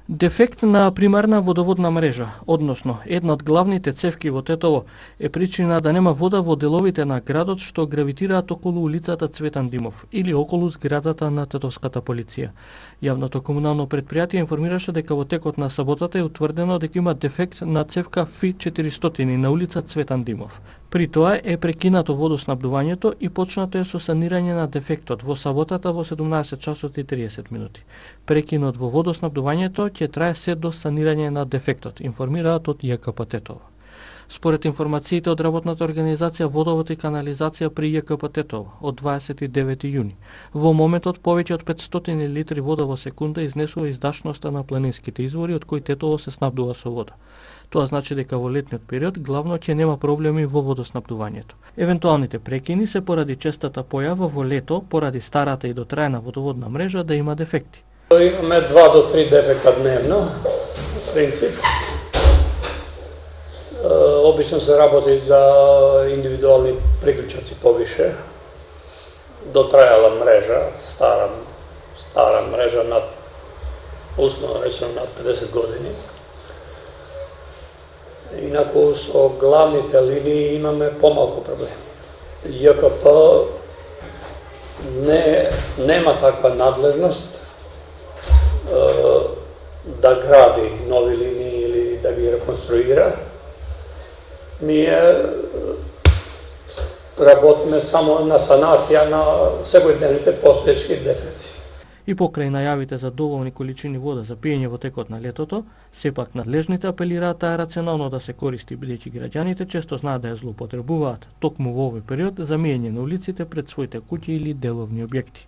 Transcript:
Дефект на примарна водоводна мрежа, односно една од главните цевки во Тетово, е причина да нема вода во деловите на градот што гравитираат околу улицата Цветан Димов или околу зградата на тетовската полиција. Јавното комунално претпријатие информираше дека во текот на саботата е утврдено дека има дефект на цевка Фи-400 на улица Цветан Димов. При тоа е прекинато водоснабдувањето и почнато е со санирање на дефектот во саботата во 17 часот и 30 минути. Прекинот во водоснабдувањето ќе трае се до санирање на дефектот, информираат од ЈКП Тетово. Според информациите од работната организација Водовод и канализација при ЈКП Тетово од 29 јуни, во моментот повеќе од 500 литри вода во секунда изнесува издашноста на планинските извори од кои Тетово се снабдува со вода. Тоа значи дека во летниот период главно ќе нема проблеми во водоснабдувањето. Евентуалните прекини се поради честата појава во лето поради старата и дотраена водоводна мрежа да има дефекти. Имаме 2 до 3 дефекта дневно, в принцип. Обично се работи за индивидуални приклучоци повише. Дотрајала мрежа, стара мрежа над, условно речено, над 50 години. Инаку со главните линии имаме помалку проблеми. ЈКП нема таква надлежност да гради нови линии или да ги реконструира. Ние работиме само на санација на секојдневните постоечки дефекти. И покрај најавите за доволни количини вода за пиење во текот на летото, сепак надлежните апелираат таа рационално да се користи, бидејќи граѓаните често знаат да ја злоупотребуваат токму во овој период за миење на улиците пред своите куќи или деловни објекти.